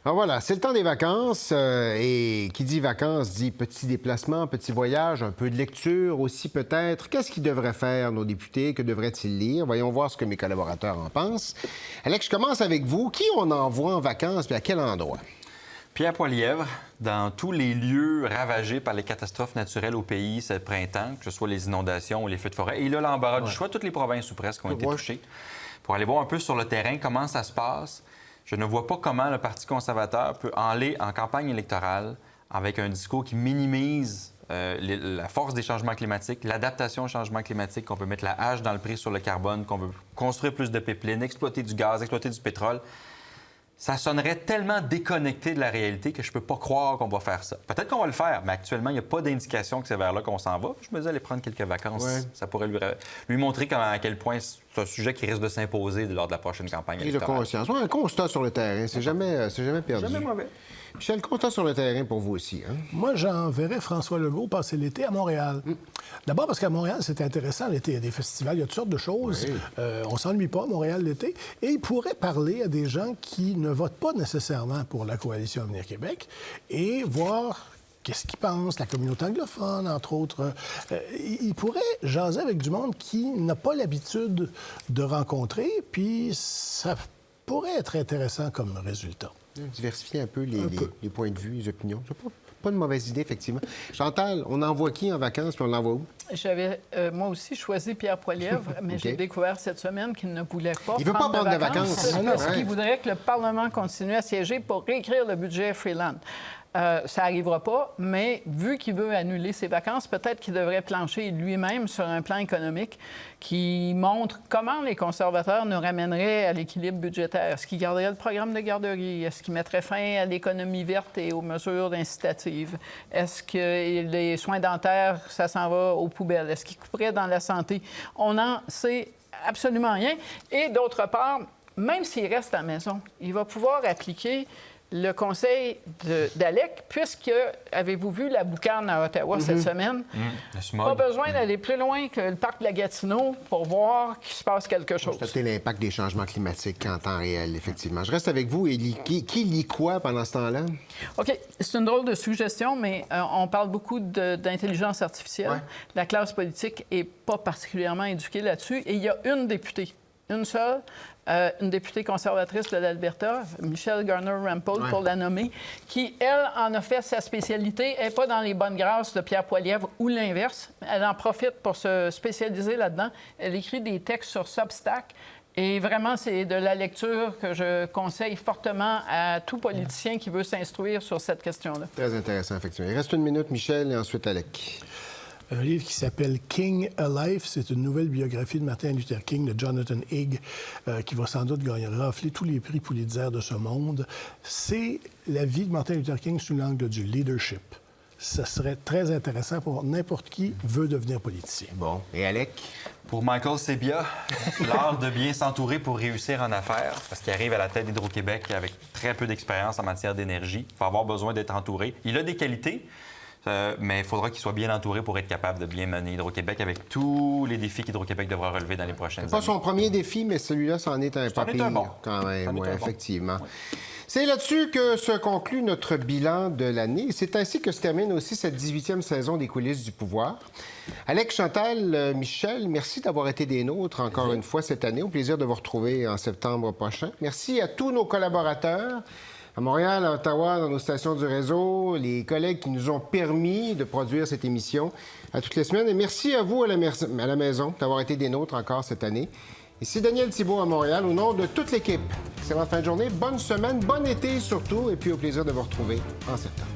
Alors voilà, c'est le temps des vacances et qui dit vacances dit petit déplacement, petit voyage, un peu de lecture aussi peut-être. Qu'est-ce qu'ils devraient faire, nos députés? Que devraient-ils lire? Voyons voir ce que mes collaborateurs en pensent. Alex, je commence avec vous. Qui on envoie en vacances et à quel endroit? Pierre Poilievre, dans tous les lieux ravagés par les catastrophes naturelles au pays ce printemps, que ce soit les inondations ou les feux de forêt. Et il a l'embarras du choix, toutes les provinces ou presque ont été touchées, pour aller voir un peu sur le terrain comment ça se passe. Je ne vois pas comment le Parti conservateur peut aller en campagne électorale avec un discours qui minimise la force des changements climatiques, l'adaptation au changement climatique, qu'on peut mettre la hache dans le prix sur le carbone, qu'on veut construire plus de pipelines, exploiter du gaz, exploiter du pétrole. Ça sonnerait tellement déconnecté de la réalité que je peux pas croire qu'on va faire ça. Peut-être qu'on va le faire, mais actuellement, il n'y a pas d'indication que c'est vers là qu'on s'en va. Je me dis, aller prendre quelques vacances, ça pourrait lui montrer à quel point c'est un sujet qui risque de s'imposer lors de la prochaine campagne électorale. Prise de conscience. Un constat sur le terrain, c'est jamais perdu. Jamais mauvais. Michel, constat sur le terrain pour vous aussi. Hein? Moi, j'enverrais François Legault passer l'été à Montréal. D'abord parce qu'à Montréal, c'est intéressant l'été. Il y a des festivals, il y a toutes sortes de choses. Oui. On s'ennuie pas à Montréal l'été. Et il pourrait parler à des gens qui ne votent pas nécessairement pour la Coalition Avenir Québec et voir qu'est-ce qu'ils pensent, la communauté anglophone, entre autres. Il pourrait jaser avec du monde qui n'a pas l'habitude de rencontrer, puis ça pourrait être intéressant comme résultat. Diversifier un peu les points de vue, les opinions. C'est pas une mauvaise idée, effectivement. Chantal, on envoie qui en vacances puis on l'envoie où? J'avais, moi aussi, choisi Pierre Poilievre, mais j'ai découvert cette semaine qu'il ne voulait pas prendre de vacances. Parce qu'il voudrait que le Parlement continue à siéger pour réécrire le budget Freeland. Ça n'arrivera pas, mais vu qu'il veut annuler ses vacances, peut-être qu'il devrait plancher lui-même sur un plan économique qui montre comment les conservateurs nous ramèneraient à l'équilibre budgétaire. Est-ce qu'ils garderaient le programme de garderie? Est-ce qu'ils mettraient fin à l'économie verte et aux mesures incitatives? Est-ce que les soins dentaires, ça s'en va aux poubelles? Est-ce qu'ils couperaient dans la santé? On n'en sait absolument rien. Et d'autre part, même s'il reste à la maison, il va pouvoir appliquer le conseil d'Alec, puisque, avez-vous vu la boucane à Ottawa cette semaine? Pas besoin d'aller plus loin que le parc de la Gatineau pour voir qu'il se passe quelque chose. Constater l'impact des changements climatiques en temps réel, effectivement. Je reste avec vous. Élie. Qui lit quoi pendant ce temps-là? OK. C'est une drôle de suggestion, mais on parle beaucoup d'intelligence artificielle. Ouais. La classe politique n'est pas particulièrement éduquée là-dessus. Et il y a une députée, une seule, une députée conservatrice de l'Alberta, Michelle Garner-Rampol, pour la nommer, qui, elle, en a fait sa spécialité. Elle n'est pas dans les bonnes grâces de Pierre Poilievre ou l'inverse. Elle en profite pour se spécialiser là-dedans. Elle écrit des textes sur Substack. Et vraiment, c'est de la lecture que je conseille fortement à tout politicien qui veut s'instruire sur cette question-là. Très intéressant, effectivement. Il reste une minute, Michel, et ensuite Alec. Un livre qui s'appelle King Alive. C'est une nouvelle biographie de Martin Luther King, de Jonathan Higg, qui va sans doute rafler tous les prix Pulitzer de ce monde. C'est la vie de Martin Luther King sous l'angle du leadership. Ça serait très intéressant pour n'importe qui veut devenir politicien. Bon. Et Alec? Pour Michael Sebia, l'art de bien s'entourer pour réussir en affaires, parce qu'il arrive à la tête d'Hydro-Québec avec très peu d'expérience en matière d'énergie. Il va avoir besoin d'être entouré. Il a des qualités. Mais il faudra qu'il soit bien entouré pour être capable de bien mener Hydro-Québec avec tous les défis qu'Hydro-Québec devra relever dans les prochaines années. C'est pas son premier défi, mais celui-là, c'en est un papier quand même, effectivement. C'est là-dessus que se conclut notre bilan de l'année. C'est ainsi que se termine aussi cette 18e saison des Coulisses du pouvoir. Alex, Chantal, Michel, merci d'avoir été des nôtres encore une fois cette année. Au plaisir de vous retrouver en septembre prochain. Merci à tous nos collaborateurs. À Montréal, à Ottawa, dans nos stations du réseau, les collègues qui nous ont permis de produire cette émission à toutes les semaines. Et merci à vous à la maison d'avoir été des nôtres encore cette année. Ici Daniel Thibault à Montréal, au nom de toute l'équipe. Excellente fin de journée, bonne semaine, bon été surtout, et puis au plaisir de vous retrouver en septembre.